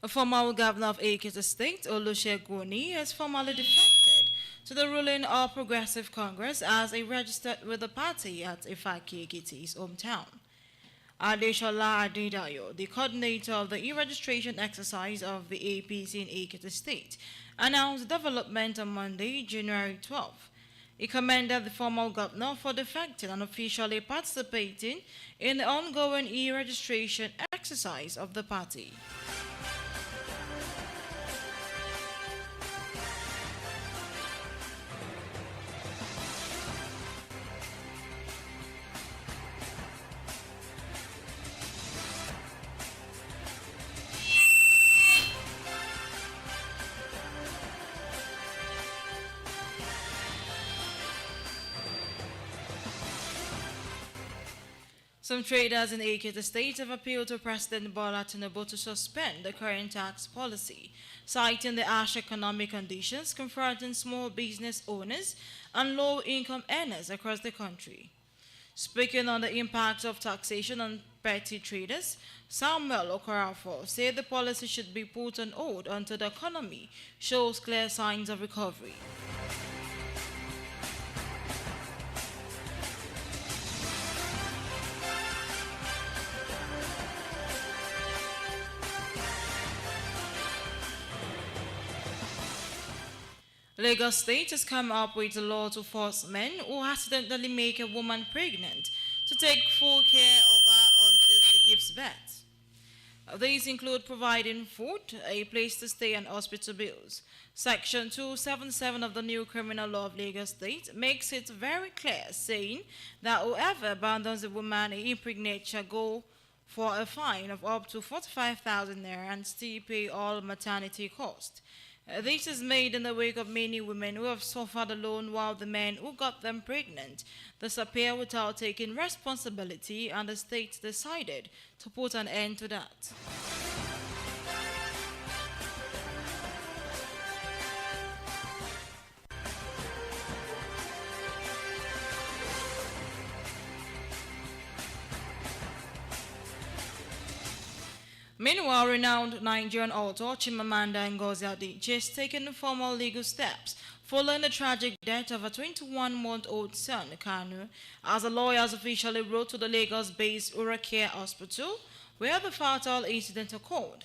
A former governor of Ekiti State, Olusegun, has formally defected to the ruling All Progressive Congress as he registered with the party at Ifaki Ekiti's hometown. Adeshola Adedayo, the coordinator of the e-registration exercise of the APC in Ekiti State, announced the development on Monday, January 12. He commended the former governor for defecting and officially participating in the ongoing e-registration exercise of the party. Some traders in Ekiti State have appealed to President Bola Tinubu to suspend the current tax policy, citing the harsh economic conditions confronting small business owners and low-income earners across the country. Speaking on the impact of taxation on petty traders, Samuel Okorafo said the policy should be put on hold until the economy shows clear signs of recovery. Lagos State has come up with a law to force men who accidentally make a woman pregnant to take full care of her until she gives birth. These include providing food, a place to stay, and hospital bills. Section 277 of the new criminal law of Lagos State makes it very clear, saying that whoever abandons a woman he impregnates shall go for a fine of up to 45,000 naira and still pay all maternity costs. This is made in the wake of many women who have suffered alone while the men who got them pregnant disappear without taking responsibility, and the state decided to put an end to that. Meanwhile, renowned Nigerian author Chimamanda Ngozi Adichie has taken formal legal steps following the tragic death of a 21-month-old son, Kanu, as the lawyers officially wrote to the Lagos-based Uracare Hospital, where the fatal incident occurred.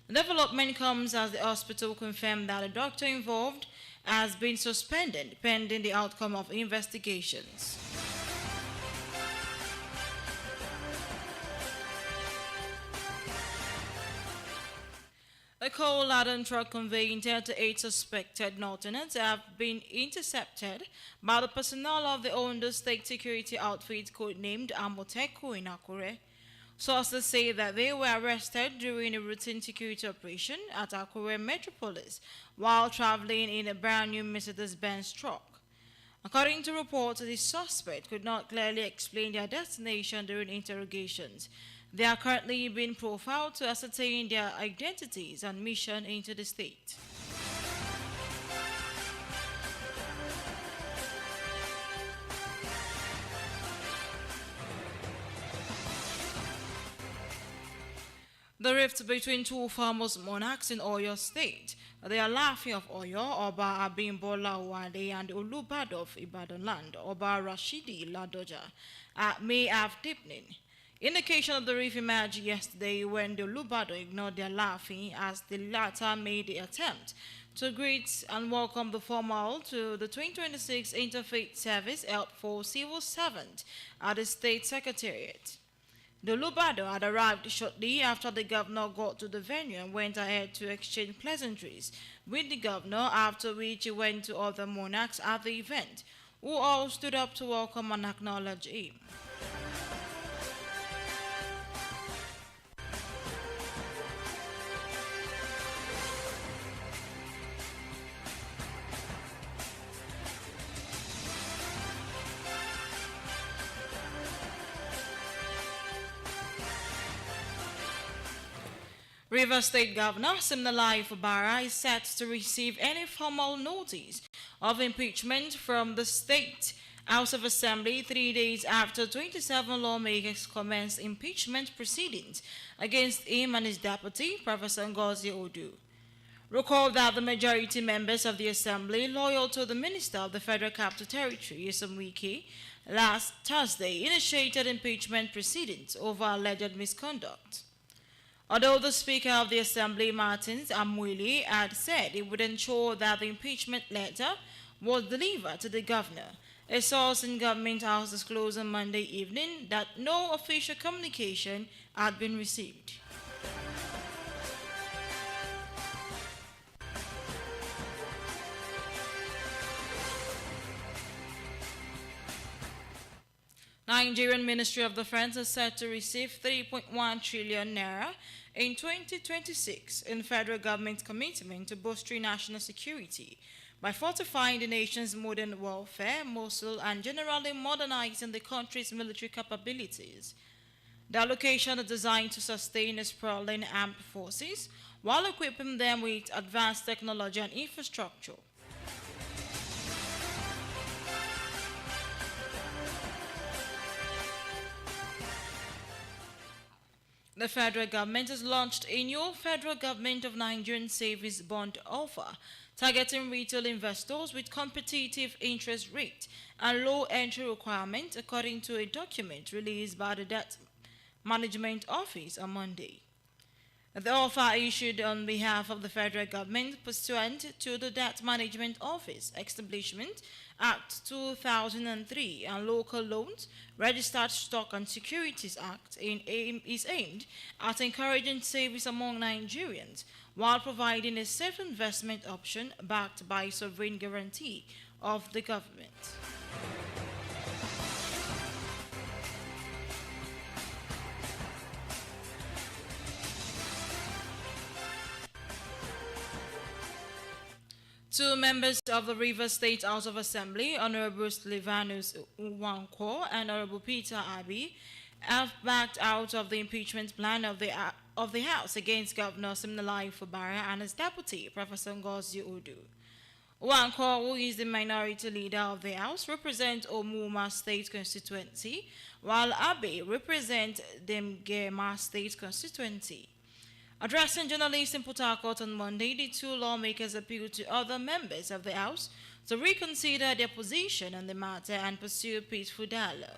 The development comes as the hospital confirmed that the doctor involved has been suspended pending the outcome of investigations. A coal-laden truck conveying 38 suspected Northerners have been intercepted by the personnel of the Ondo State security outfit codenamed Amoteco in Akure. Sources say that they were arrested during a routine security operation at Akure Metropolis while traveling in a brand new Mercedes-Benz truck. According to reports, the suspect could not clearly explain their destination during interrogations. They are currently being profiled to ascertain their identities and mission into the state. The rift between two famous monarchs in Oyo State, the Alaafin of Oyo, Oba Abimbola Owande, and Olubado of Ibadan land, Oba Rashidi Ladoja, may have deepened. Indication of the rift emerged yesterday when the Olubado ignored their laughing as the latter made the attempt to greet and welcome the former to the 2026 Interfaith Service held for civil servants at the State Secretariat. The Olubado had arrived shortly after the governor got to the venue and went ahead to exchange pleasantries with the governor, after which he went to other monarchs at the event, who all stood up to welcome and acknowledge him. Rivers State Governor Siminalayi Fubara is set to receive any formal notice of impeachment from the state House of Assembly 3 days after 27 lawmakers commenced impeachment proceedings against him and his deputy, Professor Ngozi Odu. Recall that the majority members of the Assembly, loyal to the Minister of the Federal Capital Territory, Nyesom Wike, last Thursday initiated impeachment proceedings over alleged misconduct. Although the Speaker of the Assembly, Martins Amwili, had said he would ensure that the impeachment letter was delivered to the governor, a source in Government House disclosed on Monday evening that no official communication had been received. Nigerian Ministry of Defense is set to receive 3.1 trillion naira in 2026 in federal government commitment to bolstering national security by fortifying the nation's modern warfare muscle and generally modernizing the country's military capabilities. The allocation is designed to sustain its sprawling armed forces while equipping them with advanced technology and infrastructure. The federal government has launched a new Federal Government of Nigerian Savings Bond offer targeting retail investors with competitive interest rate and low entry requirements, according to a document released by the Debt Management Office on Monday. The offer issued on behalf of the federal government pursuant to the Debt Management Office Establishment Act 2003 and Local Loans Registered Stock and Securities Act is aimed at encouraging savings among Nigerians while providing a safe investment option backed by sovereign guarantee of the government. Two members of the Rivers State House of Assembly, Honorable Sylvanus Nwankwo and Honorable Peter Abi, have backed out of the impeachment plan of the House against Governor Siminalayi Fubara and his deputy, Professor Ngozi Odu. Nwankwo, who is the minority leader of the House, represents Omuma State constituency, while Abi represents Demgema State constituency. Addressing journalists in Port Harcourt on Monday, the two lawmakers appealed to other members of the House to reconsider their position on the matter and pursue peaceful dialogue.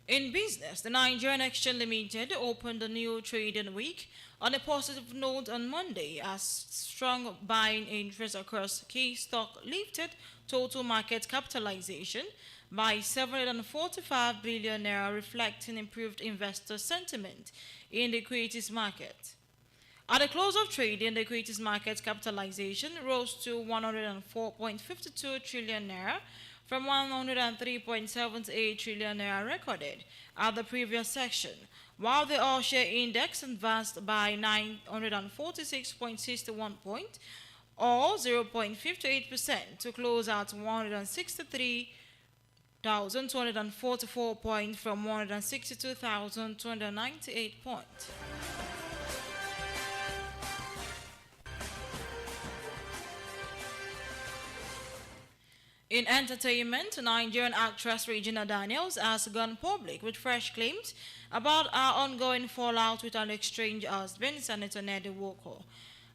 In business, the Nigerian Exchange Limited opened a new trading week on a positive note on Monday as strong buying interest across key stock lifted total market capitalization by 745 billion naira, reflecting improved investor sentiment in the equities market. At the close of trading, the equities market capitalization rose to 104.52 trillion naira from 103.78 trillion naira recorded at the previous session, while the all-share index advanced by 946.61 points, or 0.58%, to close at 163,244 points from 162,298 points. In entertainment, Nigerian actress Regina Daniels has gone public with fresh claims about her ongoing fallout with her estranged husband, Senator Nedi Nwoko.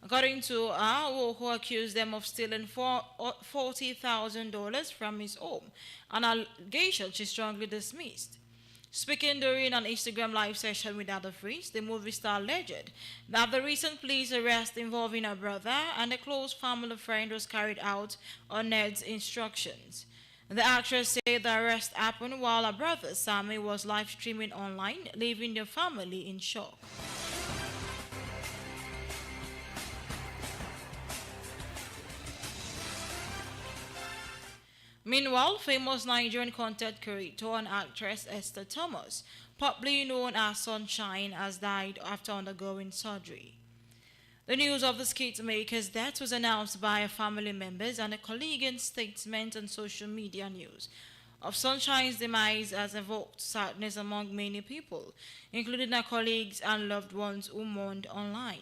According to her, Nwoko accused them of stealing $40,000 from his home, an allegation she strongly dismissed. Speaking during an Instagram live session with Ada Freeze, the movie star alleged that the recent police arrest involving her brother and a close family friend was carried out on Ned's instructions. The actress said the arrest happened while her brother, Sammy, was live streaming online, leaving their family in shock. Meanwhile, famous Nigerian content creator and actress Esther Thomas, popularly known as Sunshine, has died after undergoing surgery. The news of the skit maker's death was announced by her family members and a colleague in statement on social media news. of Sunshine's demise has evoked sadness among many people, including her colleagues and loved ones who mourned online.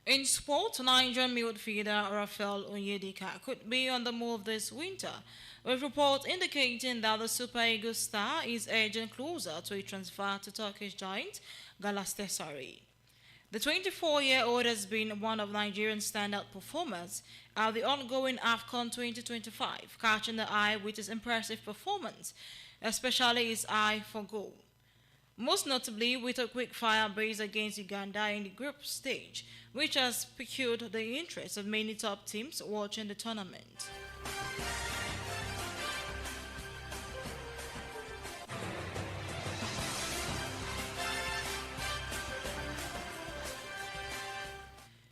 In sport, Nigerian midfielder Rafael Onyedika could be on the move this winter, with reports indicating that the Super Eagles star is edging closer to a transfer to Turkish giant Galatasaray. The 24-year-old has been one of Nigeria's standout performers at the ongoing AFCON 2025, catching the eye with his impressive performance, especially his eye for goal. Most notably with a quick-fire brace against Uganda in the group stage, which has piqued the interest of many top teams watching the tournament.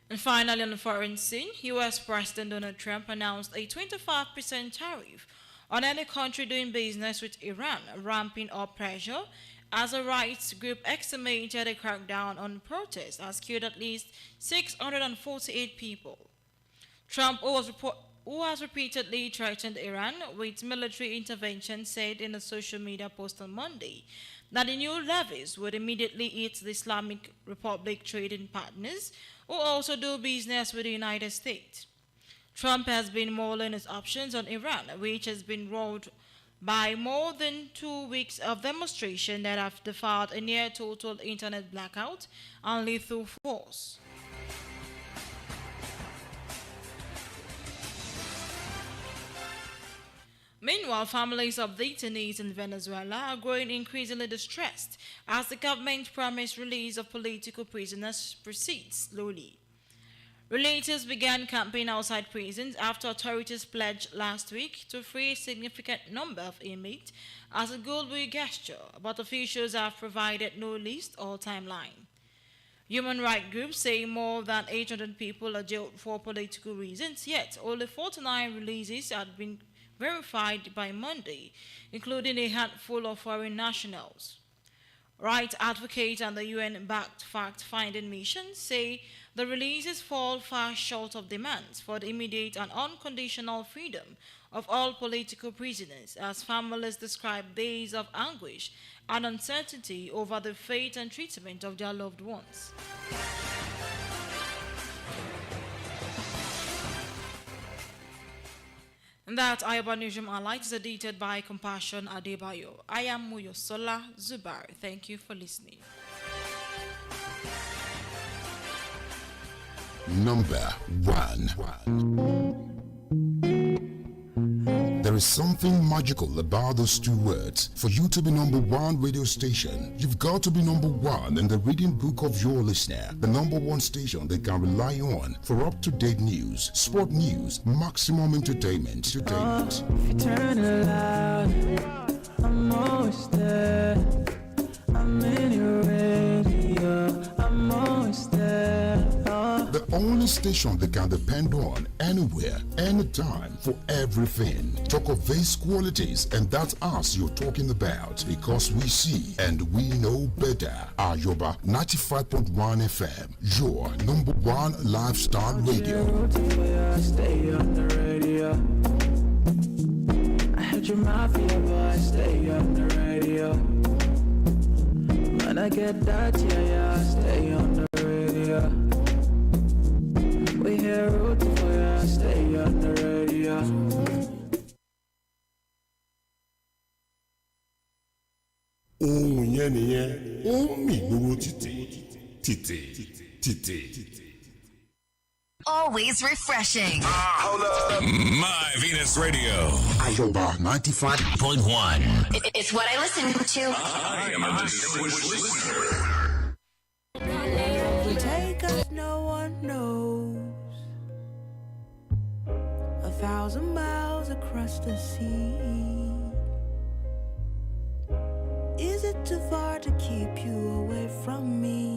And finally, on the foreign scene, U.S. President Donald Trump announced a 25% tariff on any country doing business with Iran, ramping up pressure as a rights group estimated a crackdown on protests has killed at least 648 people. Trump, who has repeatedly threatened Iran with military intervention, said in a social media post on Monday that the new levies would immediately hit the Islamic Republic trading partners who also do business with the United States. Trump has been mulling his options on Iran, which has been rolled by more than 2 weeks of demonstration that have defied a near total internet blackout and lethal force. Meanwhile, families of detainees in Venezuela are growing increasingly distressed as the government promised release of political prisoners proceeds slowly. Relatives began camping outside prisons after authorities pledged last week to free a significant number of inmates as a goodwill gesture, but officials have provided no list or timeline. Human rights groups say more than 800 people are jailed for political reasons, yet only 49 releases had been verified by Monday, including a handful of foreign nationals. Rights advocates and the UN-backed fact-finding mission say the releases fall far short of demands for the immediate and unconditional freedom of all political prisoners, as families describe days of anguish and uncertainty over the fate and treatment of their loved ones. And that Ayaba Newsroom Highlights is edited by Compassion Adebayo. I am Muyosola Zubar. Thank you for listening. Number 1. There is something magical about those two words. For you to be number 1 radio station, you've got to be number 1 in the reading book of your listener. The number 1 station they can rely on for up-to-date news, sport news, maximum entertainment. If you turn it loud, I'm always there. I'm in your radio, I'm always there. The only station they can depend on anywhere, anytime, for everything. Talk of these qualities, and that's us you're talking about, because we see and we know better. Ayoba 95.1 FM, your number 1 lifestyle radio. Stay on the radio. I heard your mafia voice, stay on the radio. When I get that, yeah, stay on the radio. We hear rooting for you, stay on the radio. Ohun yẹn nìyẹn, ó ń mì gbòòrò títì. Always refreshing. Hold up. My Venus Radio. Ayoba 95.1. It's what I listen to. I am a distinguished listener. We take us, no one knows. 1,000 miles across the sea. Is it too far to keep you away from me?